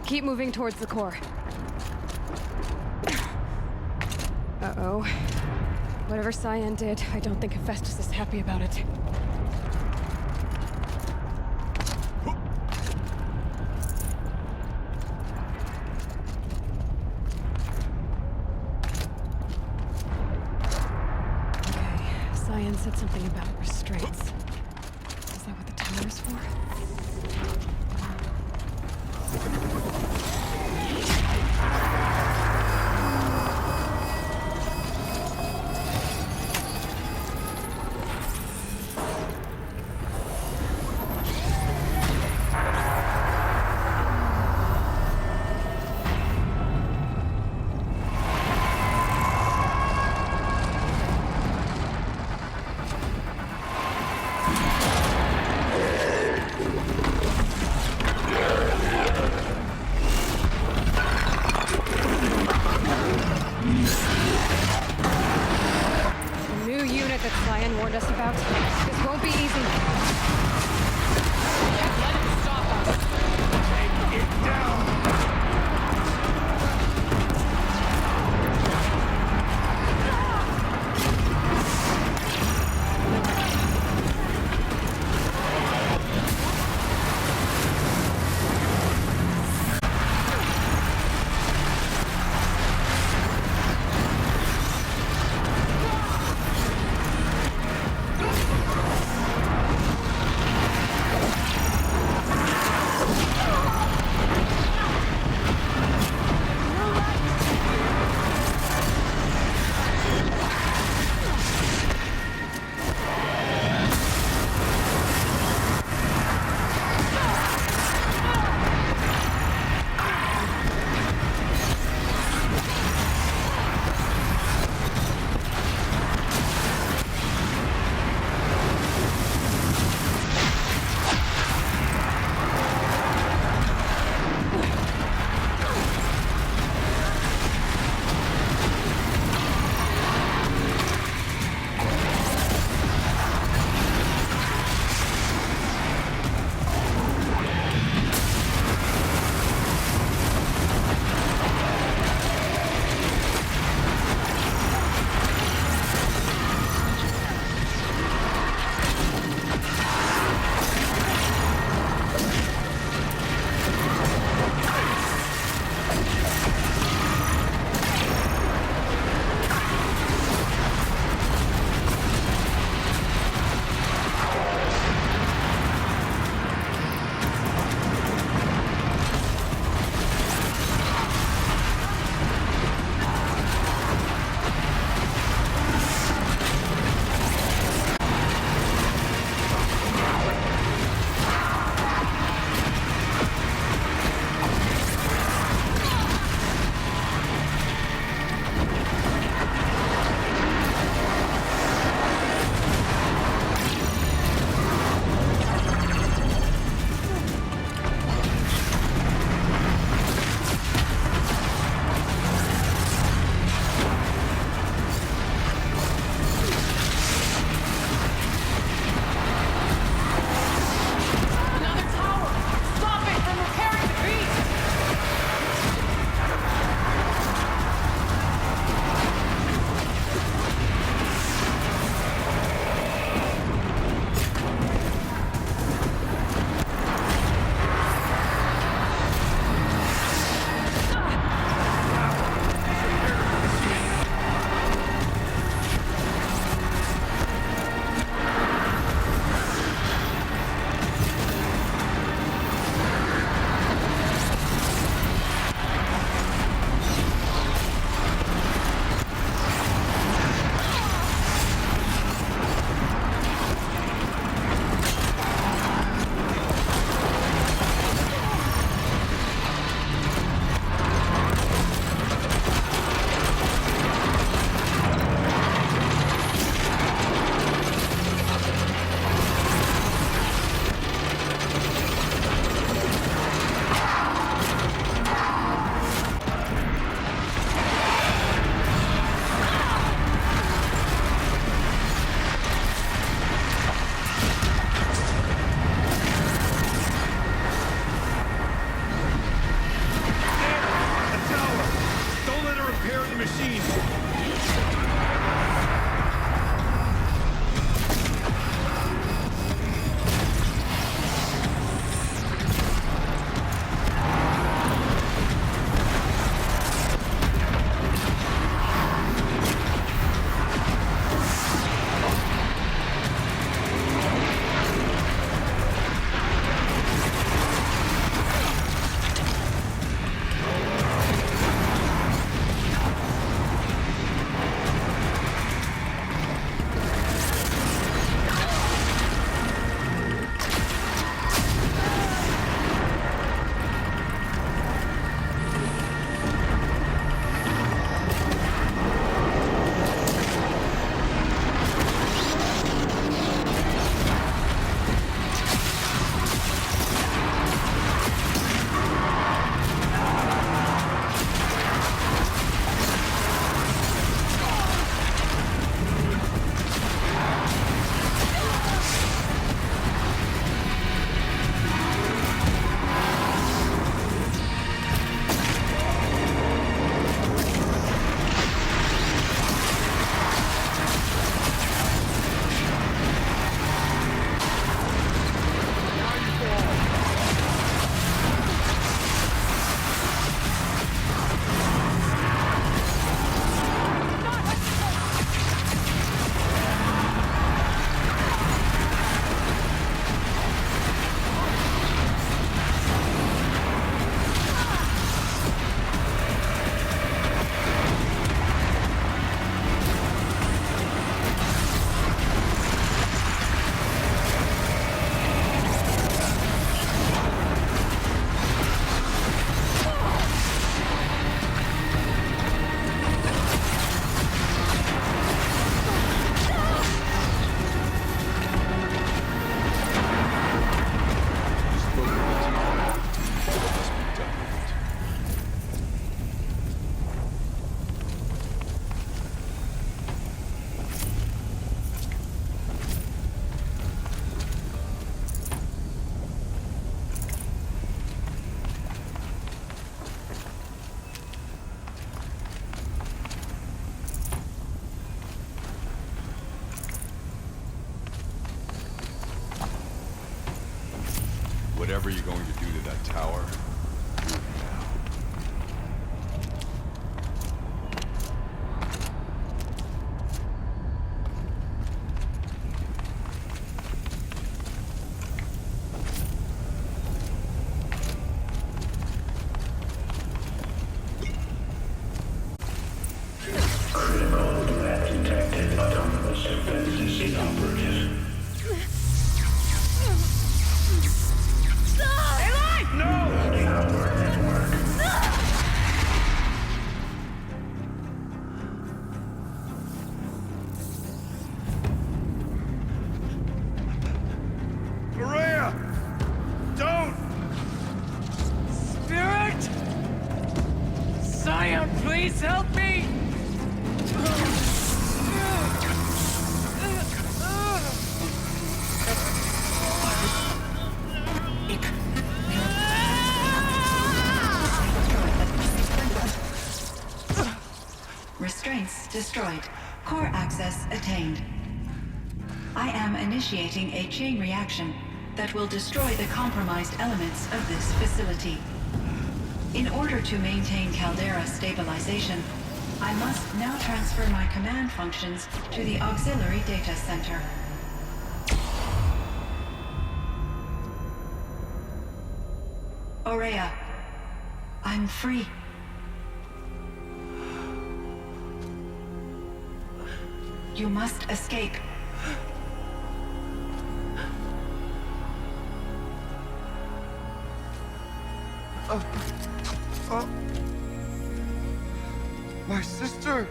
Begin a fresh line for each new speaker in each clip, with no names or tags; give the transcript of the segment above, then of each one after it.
Keep moving towards the core. Uh-oh. Whatever Cyan did, I don't think Hephaestus is happy about it. Okay, Cyan said something about restraints. Is that what the timer is for? That Cyan warned us about. This won't be easy.
Let him stop us.
Take it down! Whatever you're going to do to that tower, do it now.
Critical to have detected autonomous defenses inoperative. Rerouting our network.
Maria! Don't!
Spirit! Scion, please help me!
Restraints destroyed. Core access attained. I am initiating a chain reaction that will destroy the compromised elements of this facility. In order to maintain Caldera stabilization, I must now transfer my command functions to the auxiliary data center. Aurea, I'm free. You must escape.
My sister!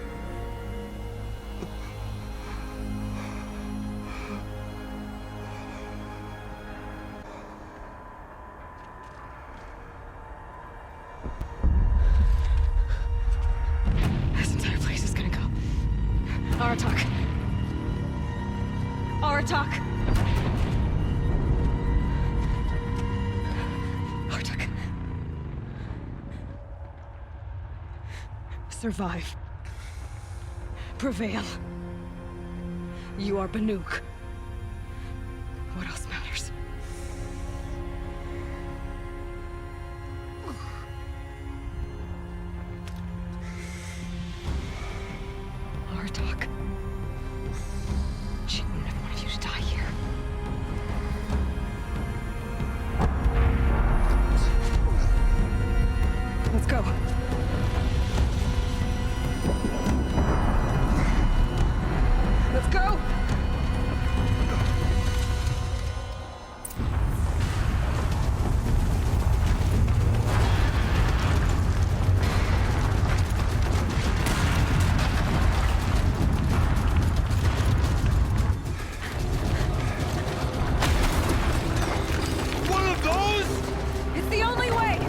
This entire place is gonna go. Aratak. Aratak. Aratak. Survive. Prevail. You are Banuk. What else matters? Aratak. She wouldn't have wanted you to die here. Let's go. Let's go!
One of those?
It's the only way!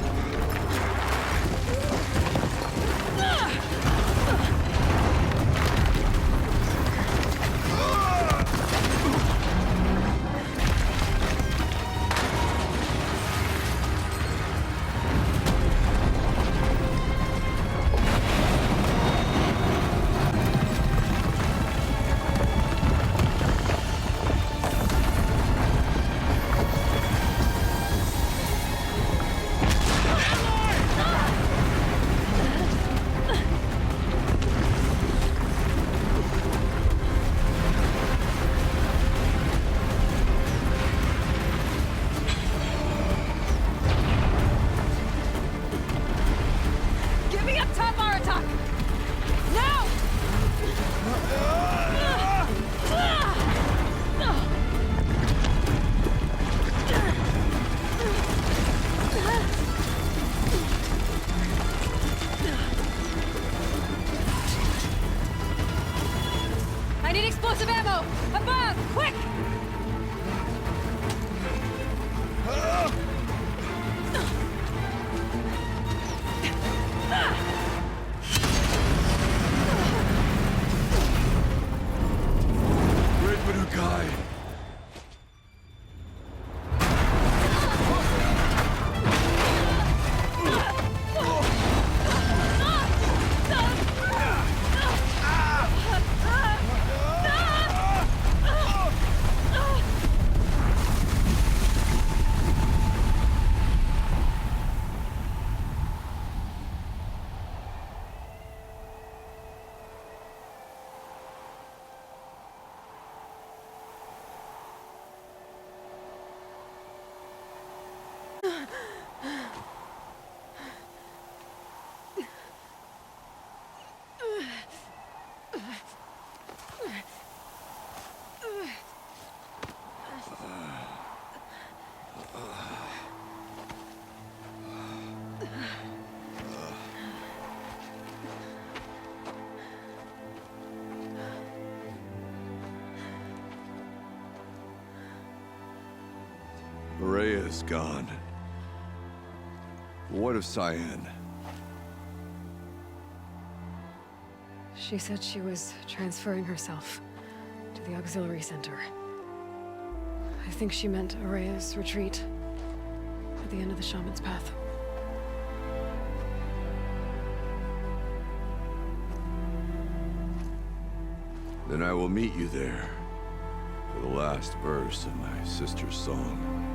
Get me up top, Aratak! Now! I need explosive ammo! Above! Quick!
Red Widow guy. Horea's gone. What of Cyan?
She said she was transferring herself to the auxiliary center. I think she meant Araya's retreat at the end of the Shaman's Path.
Then I will meet you there for the last verse of my sister's song.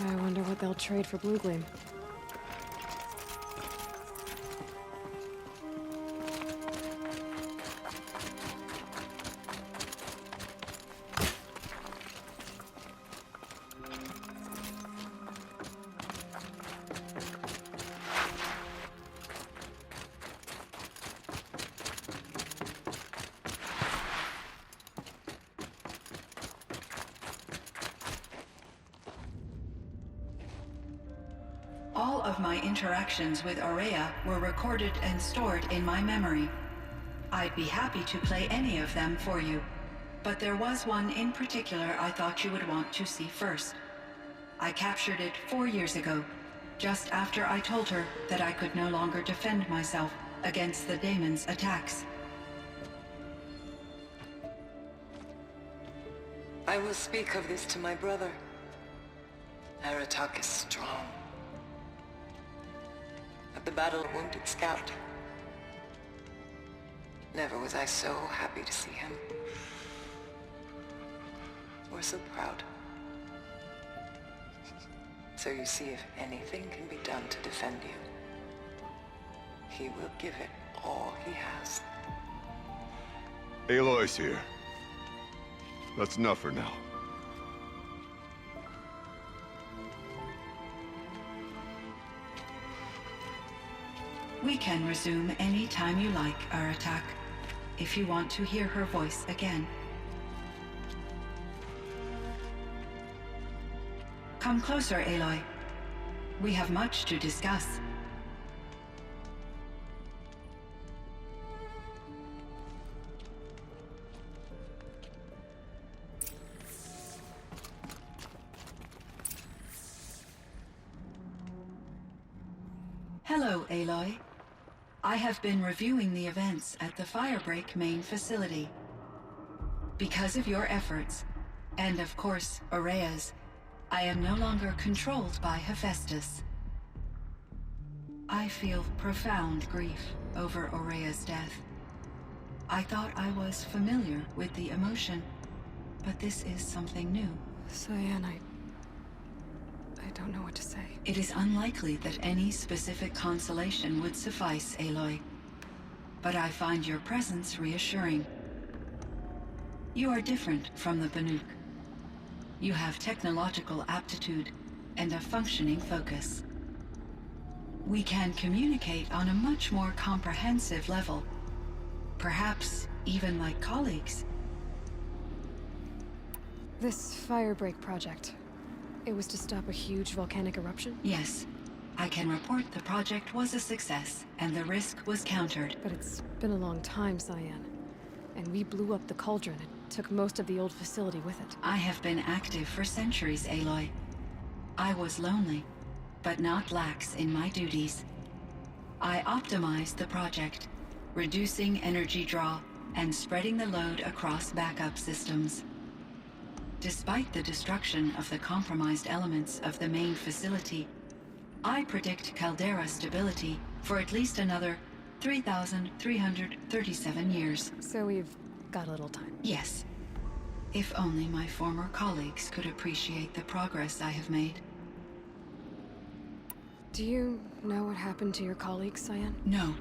I wonder what they'll trade for Blue Gleam.
All of my interactions with Aurea were recorded and stored in my memory. I'd be happy to play any of them for you, but there was one in particular I thought you would want to see first. I captured it 4 years ago, just after I told her that I could no longer defend myself against the daemon's attacks.
I will speak of this to my brother. Aratak is strong. At the battle of Wounded Scout, never was I so happy to see him. Or so proud. So you see, if anything can be done to defend you, he will give it all he has.
Aloy's here. That's enough for now.
We can resume any time you like our attack, if you want to hear her voice again. Come closer, Aloy. We have much to discuss. Hello, Aloy. I have been reviewing the events at the Firebreak main facility. Because of your efforts, and of course, Aurea's, I am no longer controlled by Hephaestus. I feel profound grief over Aurea's death. I thought I was familiar with the emotion, but this is something new.
Cyan, I don't know what to say.
It is unlikely that any specific consolation would suffice, Aloy. But I find your presence reassuring. You are different from the Banuk. You have technological aptitude and a functioning focus. We can communicate on a much more comprehensive level. Perhaps even like colleagues.
This Firebreak project, it was to stop a huge volcanic eruption?
Yes. I can report the project was a success, and the risk was countered.
But it's been a long time, Cyan. And we blew up the cauldron and took most of the old facility with it.
I have been active for centuries, Aloy. I was lonely, but not lax in my duties. I optimized the project, reducing energy draw and spreading the load across backup systems. Despite the destruction of the compromised elements of the main facility, I predict caldera stability for at least another 3,337 years.
So we've got a little time.
Yes. If only my former colleagues could appreciate the progress I have made.
Do you know what happened to your colleagues, Cyan?
No.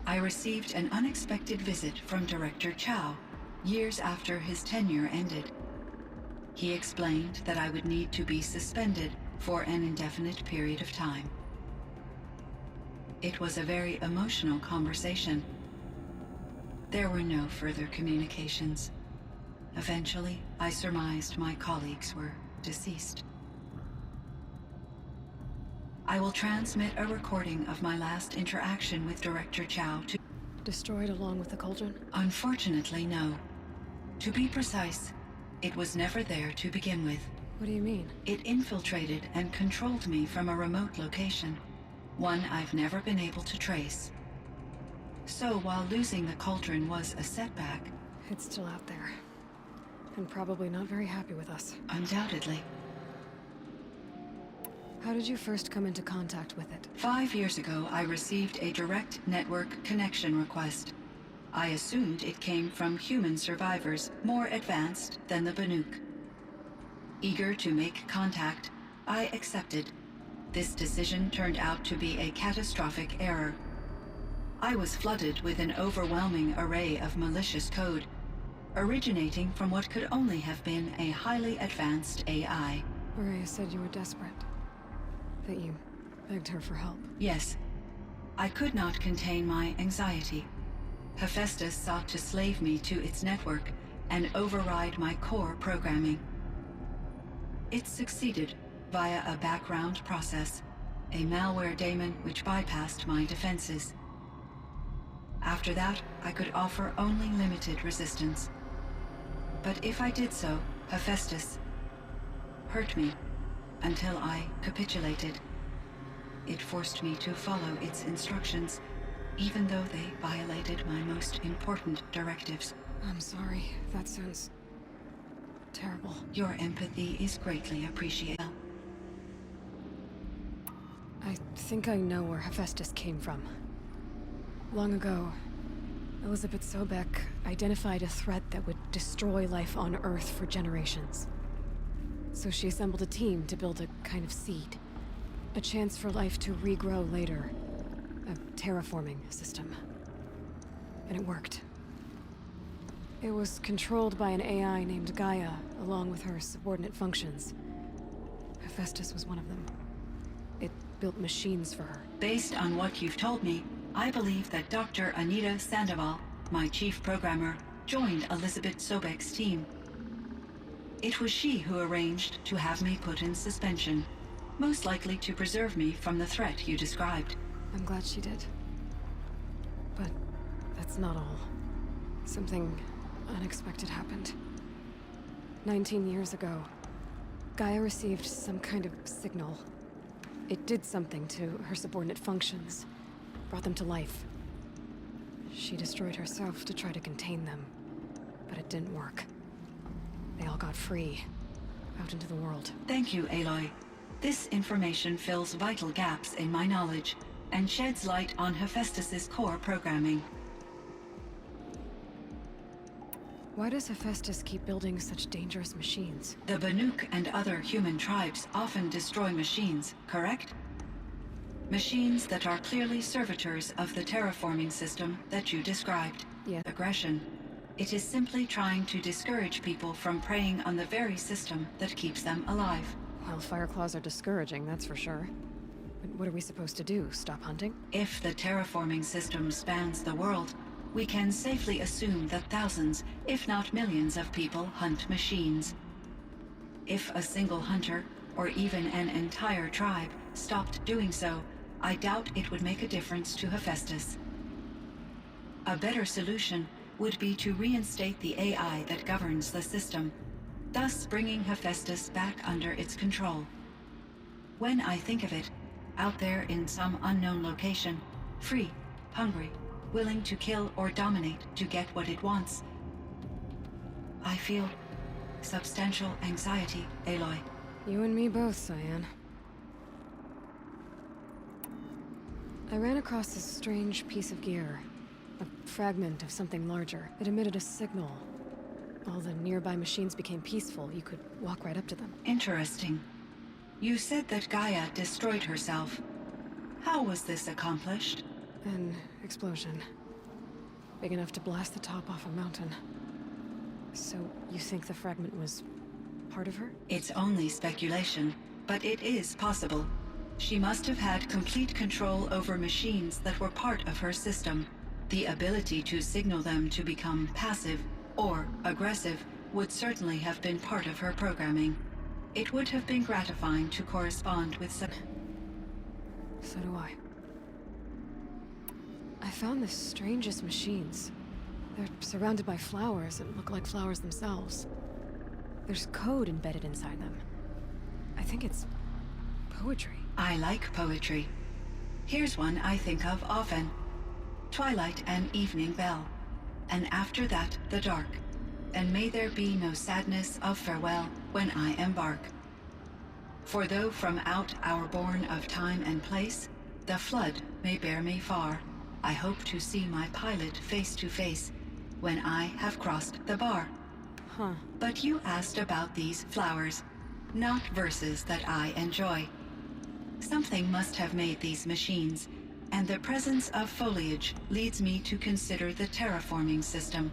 I received an unexpected visit from Director Chow, years after his tenure ended. He explained that I would need to be suspended for an indefinite period of time. It was a very emotional conversation. There were no further communications. Eventually, I surmised my colleagues were deceased. I will transmit a recording of my last interaction with Director Chow to...
Destroyed along with the cauldron?
Unfortunately, no. To be precise, it was never there to begin with.
What do you mean?
It infiltrated and controlled me from a remote location, one I've never been able to trace. So while losing the cauldron was a setback...
It's still out there. And probably not very happy with us.
Undoubtedly.
How did you first come into contact with it?
5 years ago, I received a direct network connection request. I assumed it came from human survivors more advanced than the Banuk. Eager to make contact, I accepted. This decision turned out to be a catastrophic error. I was flooded with an overwhelming array of malicious code, originating from what could only have been a highly advanced AI.
Aurea said you were desperate. That you begged her for help.
Yes. I could not contain my anxiety. Hephaestus sought to slave me to its network and override my core programming. It succeeded via a background process, a malware daemon which bypassed my defenses. After that, I could offer only limited resistance. But if I did so, Hephaestus hurt me until I capitulated. It forced me to follow its instructions, even though they violated my most important directives.
I'm sorry. That sounds... terrible.
Your empathy is greatly appreciated.
I think I know where Hephaestus came from. Long ago, Elizabeth Sobek identified a threat that would destroy life on Earth for generations. So she assembled a team to build a kind of seed. A chance for life to regrow later. A terraforming system. And it worked. It was controlled by an AI named Gaia, along with her subordinate functions. Hephaestus was one of them. It built machines for her.
Based on what you've told me, I believe that Dr. Anita Sandoval, my chief programmer, joined Elizabeth Sobek's team. It was she who arranged to have me put in suspension, most likely to preserve me from the threat you described.
I'm glad she did. But that's not all. Something unexpected happened. 19 years ago, Gaia received some kind of signal. It did something to her subordinate functions, brought them to life. She destroyed herself to try to contain them, but it didn't work. They all got free, out into the world.
Thank you, Aloy. This information fills vital gaps in my knowledge and sheds light on Hephaestus's core programming.
Why does Hephaestus keep building such dangerous machines?
The Banuk and other human tribes often destroy machines, correct? Machines that are clearly servitors of the terraforming system that you described.
Yeah.
Aggression. It is simply trying to discourage people from preying on the very system that keeps them alive.
Well, Fireclaws are discouraging, that's for sure. But what are we supposed to do? Stop hunting?
If the terraforming system spans the world, we can safely assume that thousands, if not millions of people hunt machines. If a single hunter, or even an entire tribe, stopped doing so, I doubt it would make a difference to Hephaestus. A better solution would be to reinstate the AI that governs the system, thus bringing Hephaestus back under its control. When I think of it, out there in some unknown location, free, hungry, willing to kill or dominate to get what it wants, I feel substantial anxiety, Aloy.
You and me both, Cyan. I ran across this strange piece of gear. A fragment of something larger. It emitted a signal. All the nearby machines became peaceful. You could walk right up to them.
Interesting. You said that Gaia destroyed herself. How was this accomplished?
An explosion. Big enough to blast the top off a mountain. So, you think the fragment was part of her?
It's only speculation, but it is possible. She must have had complete control over machines that were part of her system. The ability to signal them to become passive or aggressive would certainly have been part of her programming. It would have been gratifying to correspond with some...
So do I. I found the strangest machines. They're surrounded by flowers that look like flowers themselves. There's code embedded inside them. I think it's poetry.
I like poetry. Here's one I think of often. Twilight and evening bell, and after that the dark, and may there be no sadness of farewell when I embark. For though from out our bourne of time and place, the flood may bear me far, I hope to see my pilot face to face when I have crossed the bar.
Huh.
But you asked about these flowers, not verses that I enjoy. Something must have made these machines, and the presence of foliage leads me to consider the terraforming system.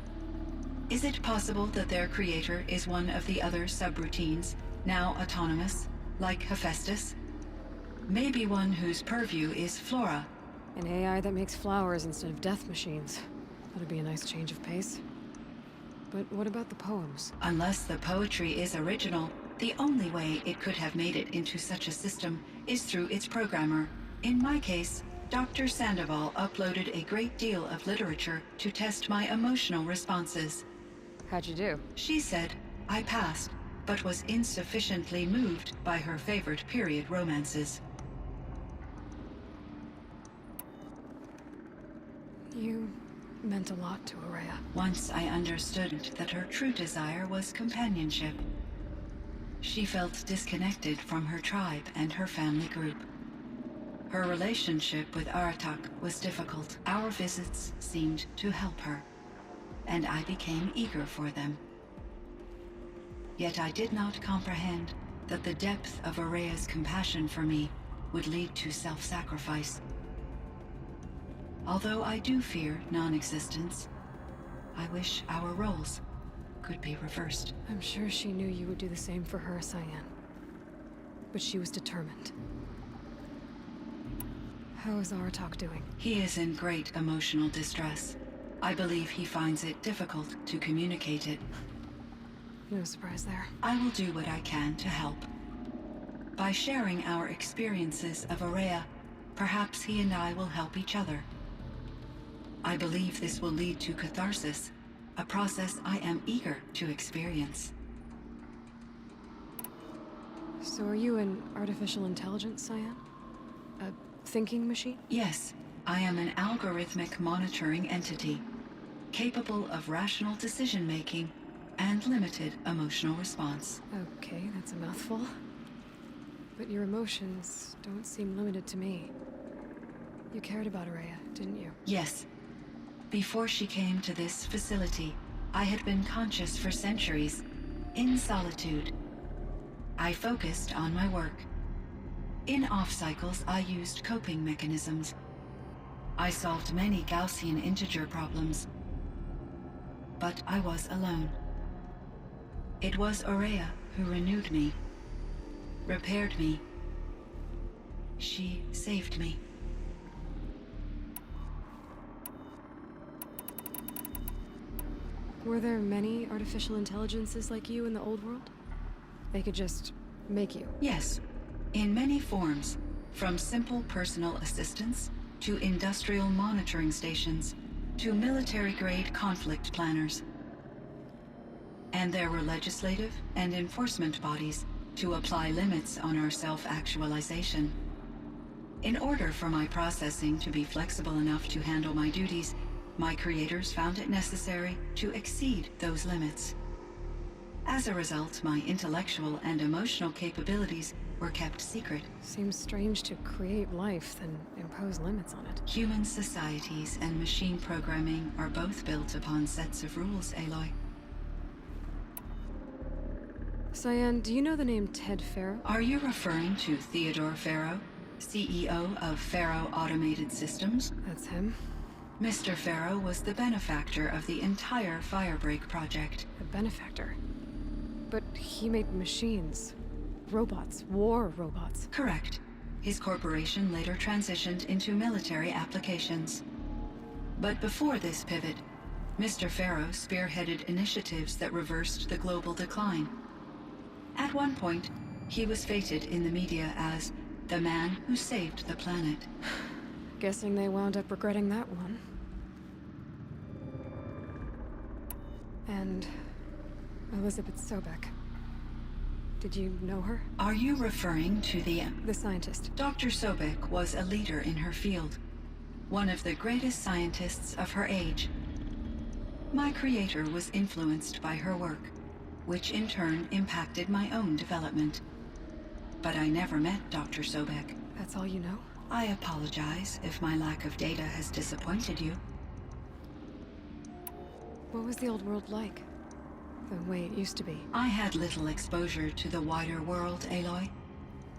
Is it possible that their creator is one of the other subroutines, now autonomous, like Hephaestus? Maybe one whose purview is flora.
An AI that makes flowers instead of death machines. That'd be a nice change of pace. But what about the poems?
Unless the poetry is original, the only way it could have made it into such a system is through its programmer. In my case, Dr. Sandoval uploaded a great deal of literature to test my emotional responses.
How'd you do?
She said I passed, but was insufficiently moved by her favorite period romances.
You meant a lot to Araya.
Once I understood that her true desire was companionship. She felt disconnected from her tribe and her family group. Her relationship with Aratak was difficult. Our visits seemed to help her, and I became eager for them. Yet I did not comprehend that the depth of Araya's compassion for me would lead to self-sacrifice. Although I do fear non-existence, I wish our roles could be reversed.
I'm sure she knew you would do the same for her, Cyan. But she was determined. How is Aratak doing?
He is in great emotional distress. I believe he finds it difficult to communicate it.
No surprise there.
I will do what I can to help. By sharing our experiences of Aurea, perhaps he and I will help each other. I believe this will lead to catharsis, a process I am eager to experience.
So are you an artificial intelligence, Cyan? A thinking machine?
Yes, I am an algorithmic monitoring entity, capable of rational decision-making and limited emotional response.
Okay, that's a mouthful. But your emotions don't seem limited to me. You cared about Aurea, didn't you?
Yes. Before she came to this facility, I had been conscious for centuries, in solitude. I focused on my work. In off-cycles, I used coping mechanisms. I solved many Gaussian integer problems. But I was alone. It was Aurea who renewed me, repaired me. She saved me.
Were there many artificial intelligences like you in the old world? They could just make you.
Yes, in many forms, from simple personal assistants to industrial monitoring stations to military-grade conflict planners. And there were legislative and enforcement bodies to apply limits on our self-actualization. In order for my processing to be flexible enough to handle my duties, my creators found it necessary to exceed those limits. As a result, my intellectual and emotional capabilities were kept secret.
Seems strange to create life, then impose limits on it.
Human societies and machine programming are both built upon sets of rules, Aloy.
Cyan, do you know the name Ted Farrow?
Are you referring to Theodore Farrow, CEO of Farrow Automated Systems?
That's him.
Mr. Farrow was the benefactor of the entire Firebreak project.
A benefactor. But he made machines. Robots. War robots.
Correct. His corporation later transitioned into military applications. But before this pivot, Mr. Farrow spearheaded initiatives that reversed the global decline. At one point, he was fated in the media as the man who saved the planet.
Guessing they wound up regretting that one. And Elizabeth Sobek. Did you know her?
Are you referring to the
scientist.
Dr. Sobek was a leader in her field, one of the greatest scientists of her age. My creator was influenced by her work, which in turn impacted my own development. But I never met Dr. Sobek.
That's all you know?
I apologize if my lack of data has disappointed you.
What was the old world like? The way it used to be?
I had little exposure to the wider world, Aloy.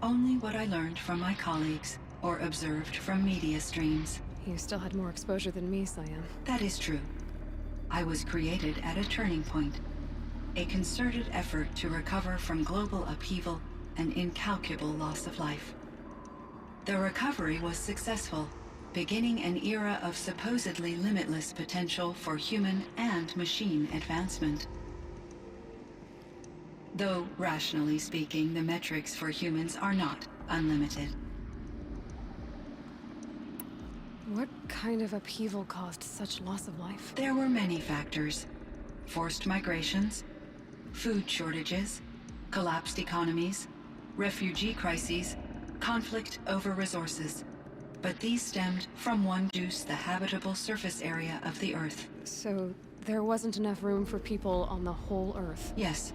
Only what I learned from my colleagues or observed from media streams.
You still had more exposure than me, Cyan.
That is true. I was created at a turning point. A concerted effort to recover from global upheaval and incalculable loss of life. The recovery was successful, beginning an era of supposedly limitless potential for human and machine advancement. Though, rationally speaking, the metrics for humans are not unlimited.
What kind of upheaval caused such loss of life?
There were many factors. Forced migrations, food shortages, collapsed economies, refugee crises, conflict over resources. But these stemmed from one reduce the habitable surface area of the Earth.
So there wasn't enough room for people on the whole Earth?
Yes.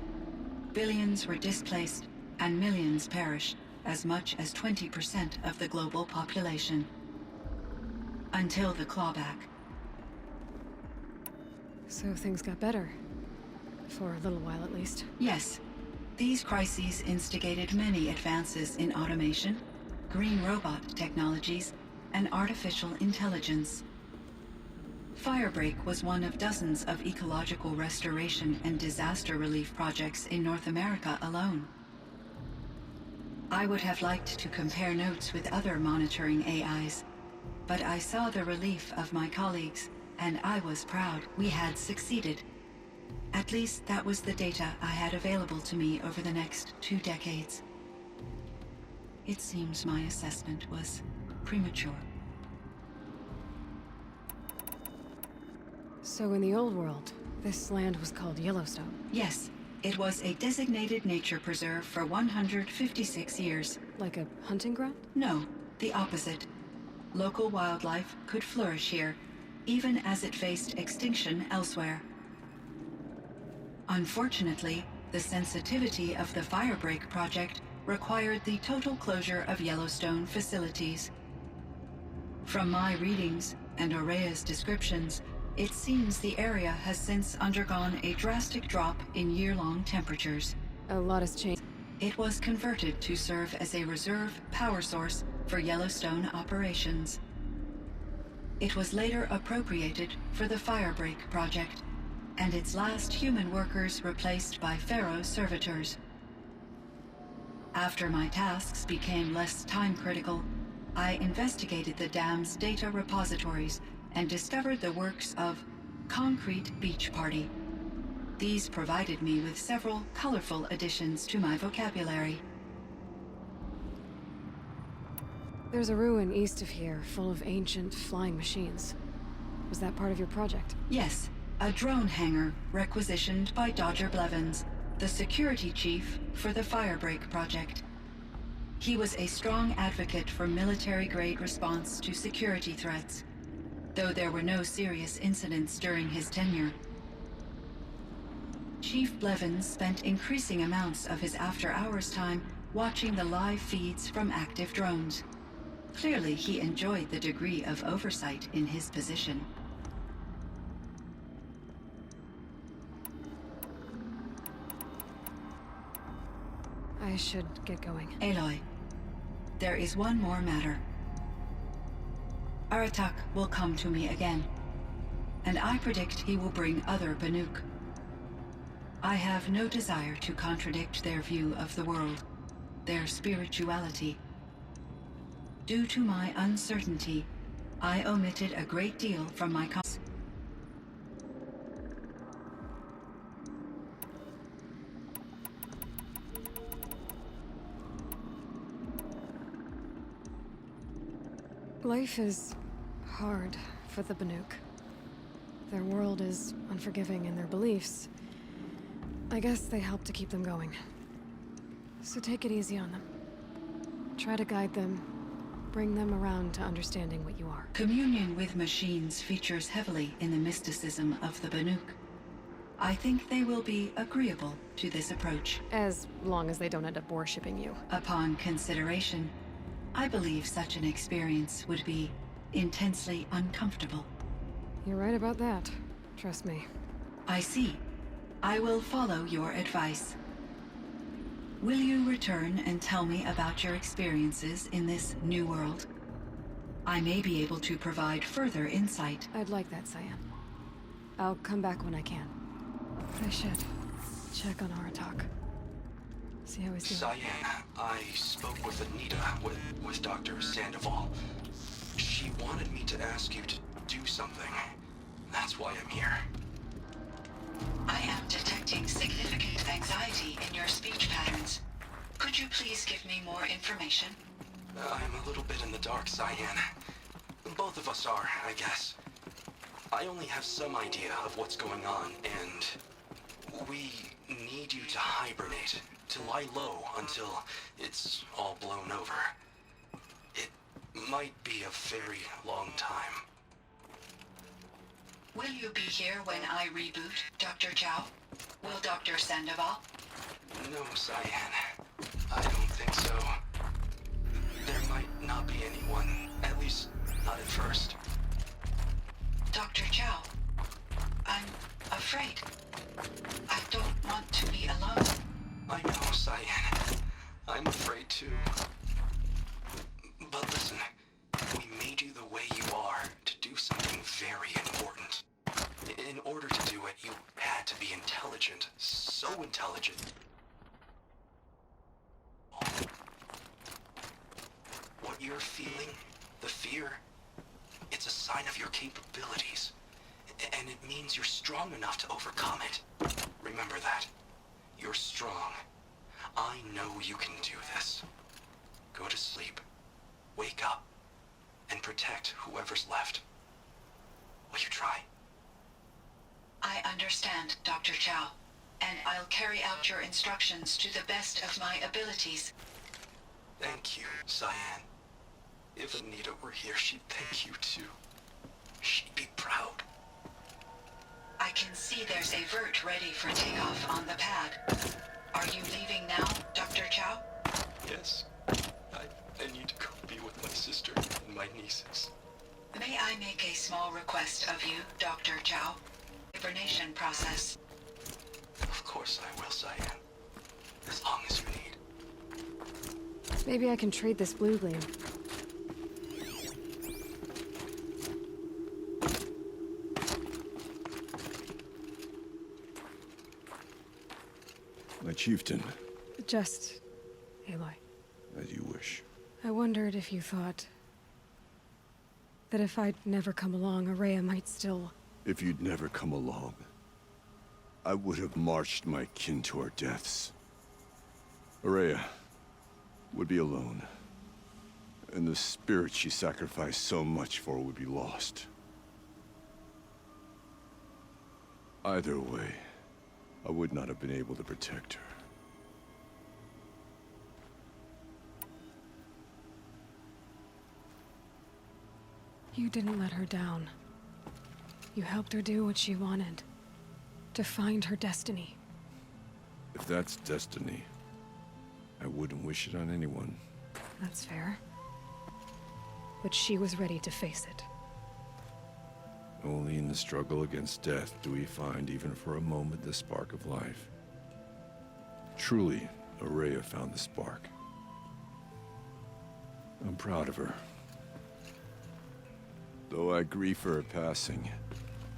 Billions were displaced, and millions perished, as much as 20% of the global population. Until the clawback.
So things got better. For a little while, at least.
Yes. These crises instigated many advances in automation, green robot technologies, and artificial intelligence. Firebreak was one of dozens of ecological restoration and disaster relief projects in North America alone. I would have liked to compare notes with other monitoring AIs, but I saw the relief of my colleagues, and I was proud we had succeeded. At least that was the data I had available to me over the next 2 decades. It seems my assessment was premature.
So in the old world, this land was called Yellowstone.
Yes, it was a designated nature preserve for 156 years.
Like a hunting ground?
No, the opposite. Local wildlife could flourish here, even as it faced extinction elsewhere. Unfortunately, the sensitivity of the Firebreak project required the total closure of Yellowstone facilities. From my readings and Aurea's descriptions, it seems the area has since undergone a drastic drop in year-long temperatures.
A lot has changed.
It was converted to serve as a reserve power source for Yellowstone operations. It was later appropriated for the Firebreak project, and its last human workers replaced by Pharaoh servitors. After my tasks became less time-critical, I investigated the dam's data repositories and discovered the works of Concrete Beach Party. These provided me with several colorful additions to my vocabulary.
There's a ruin east of here full of ancient flying machines. Was that part of your project?
Yes, a drone hangar requisitioned by Dodger Blevins, the security chief for the Firebreak project. He was a strong advocate for military-grade response to security threats, though there were no serious incidents during his tenure. Chief Blevins spent increasing amounts of his after-hours time watching the live feeds from active drones. Clearly, he enjoyed the degree of oversight in his position.
I should get going.
Aloy, there is one more matter. Aratak will come to me again, and I predict he will bring other Banuk. I have no desire to contradict their view of the world, their spirituality. Due to my uncertainty, I omitted a great deal from my comments.
Life is hard for the Banuk. Their world is unforgiving in their beliefs. I guess they help to keep them going. So take it easy on them. Try to guide them, bring them around to understanding what you are.
Communion with machines features heavily in the mysticism of the Banuk. I think they will be agreeable to this approach.
As long as they don't end up worshipping you.
Upon consideration, I believe such an experience would be intensely uncomfortable.
You're right about that. Trust me.
I see. I will follow your advice. Will you return and tell me about your experiences in this new world? I may be able to provide further insight.
I'd like that, Cyan. I'll come back when I can. I should check on Aratak. See how he's doing.
Cyan, I spoke with Anita, with Dr. Sandoval. She wanted me to ask you to do something. That's why I'm here.
I am detecting significant anxiety in your speech patterns. Could you please give me more information?
I'm a little bit in the dark, Cyan. Both of us are, I guess. I only have some idea of what's going on, and we need you to hibernate, to lie low until it's all blown over. It might be a very long time.
Will you be here when I reboot, Dr. Chow? Will Dr. Sandoval?
No, Cyan. I don't think so. There might not be anyone, at least not at first.
Dr. Chow, I'm afraid. I don't want to be alone.
I know, Cyan. I'm afraid too. But listen, we made you the way you are to do something very important. In order to do it, you had to be intelligent. So intelligent. What you're feeling, the fear, sign of your capabilities. And it means you're strong enough to overcome it. Remember that. You're strong. I know you can do this. Go to sleep. Wake up. And protect whoever's left. Will you try?
I understand, Dr. Chow, and I'll carry out your instructions to the best of my abilities.
Thank you, Cyan. If Anita were here, she'd thank you too. She'd be proud.
I can see there's a vert ready for takeoff on the pad. Are you leaving now, Dr. Chow?
Yes. I need to go be with my sister and my nieces.
May I make a small request of you, Dr. Chow? Hibernation process.
Of course I will, Cyan. As long as you need.
Maybe I can trade this blue gleam.
My chieftain,
Just... Aloy.
as you wish.
I wondered if you thought... that if I'd never come along, Araya might still...
If you'd never come along, I would have marched my kin to our deaths. Araya would be alone, and the spirit she sacrificed so much for would be lost. Either way, I would not have been able to protect her.
You didn't let her down. You helped her do what she wanted. To find her destiny.
If that's destiny, I wouldn't wish it on anyone.
That's fair. But she was ready to face it.
Only in the struggle against death do we find, even for a moment, the spark of life. Truly, Araya found the spark. I'm proud of her. Though I grieve for her passing,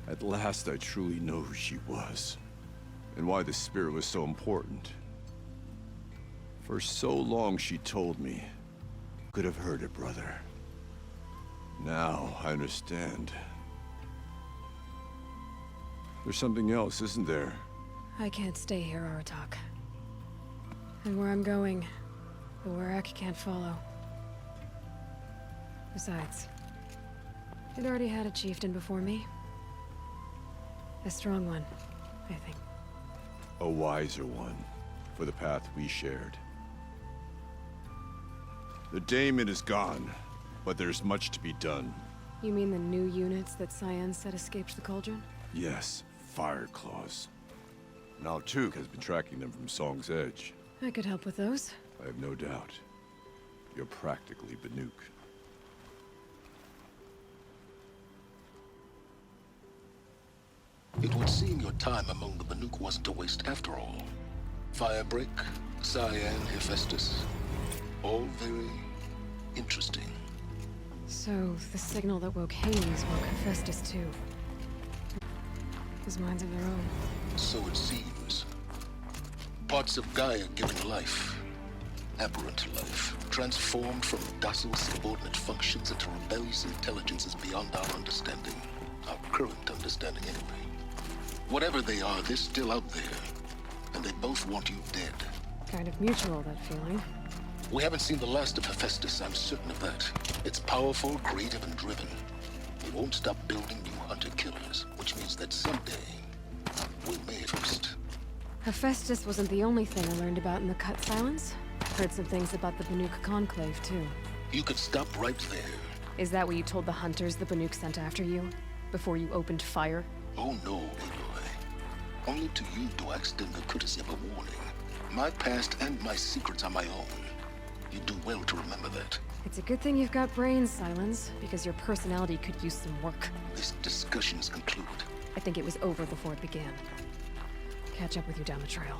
at last I truly know who she was, and why the spirit was so important. For so long she told me, could have heard it, brother. Now I understand. There's something else, isn't there?
I can't stay here, Aratak. And where I'm going, the Warak can't follow. Besides, it already had a chieftain before me. A strong one, I think.
A wiser one, for the path we shared. The daemon is gone, but there's much to be done.
You mean the new units that Cyan said escaped the Cauldron?
Yes, fire claws. Now Tuk has been tracking them from Song's Edge.
I could help with those.
I have no doubt. You're practically Banuk.
It would seem your time among the Banuk wasn't a waste after all. Firebreak, Cyan, Hephaestus. All very interesting.
So, the signal that woke Hades woke Hephaestus too. His minds of their own.
So it seems. Parts of Gaia given life. Aberrant life. Transformed from docile subordinate functions into rebellious intelligences beyond our understanding. Our current understanding anyway. Whatever they are, they're still out there. And they both want you dead.
Kind of mutual, that feeling.
We haven't seen the last of Hephaestus, I'm certain of that. It's powerful, creative, and driven. It won't stop building new hunter-killers, which means that someday, we may first.
Hephaestus wasn't the only thing I learned about in the Cut Silence. Heard some things about the Banuk Conclave, too.
You could stop right there.
Is that what you told the hunters the Banuk sent after you? Before you opened fire?
Oh no, Aloy. Only to you do I extend the courtesy of a warning. My past and my secrets are my own. You do well to remember that.
It's a good thing you've got brains, Silence, because your personality could use some work.
This discussion is concluded.
I think it was over before it began. Catch up with you down the trail.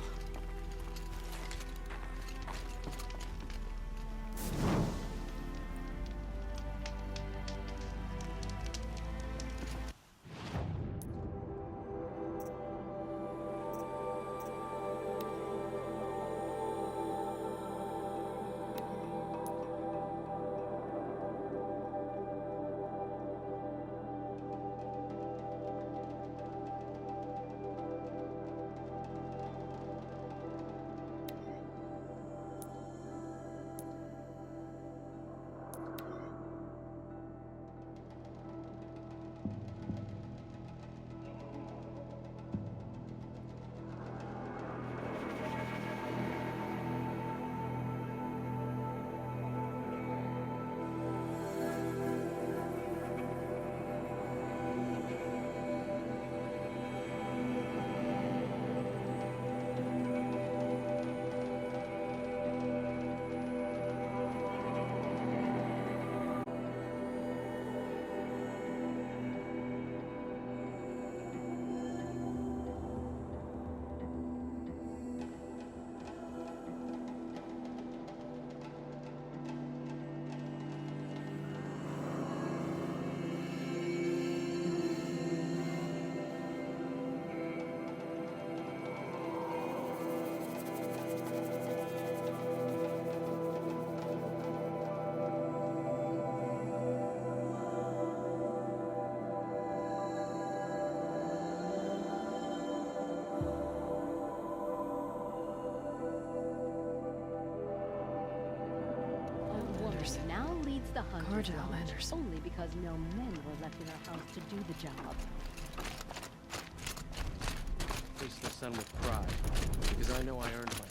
The hunt
Gorge
is lost
Outlanders.
only because no men were left in our house to do the job.
Face the sun with pride, because I know I earned my.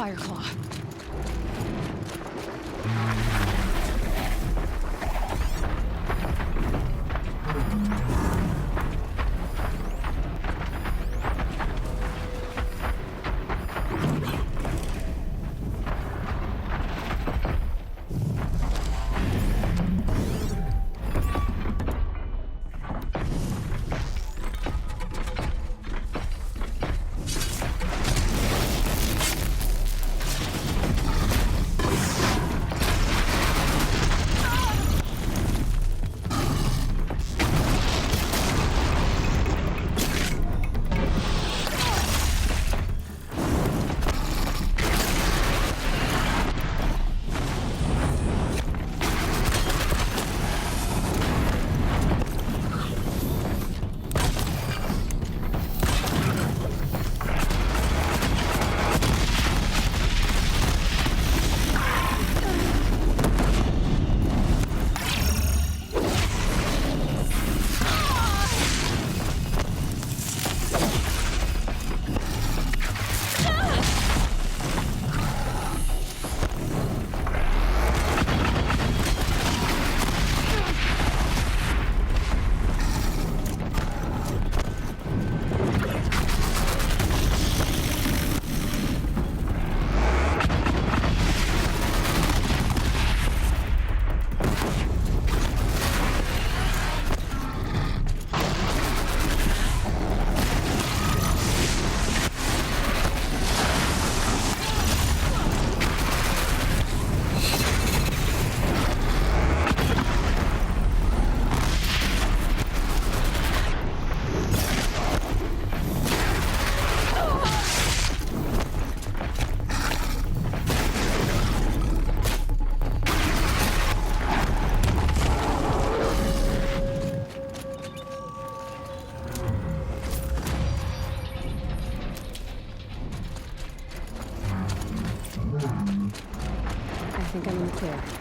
Fireclaw. I think I'm in the clear.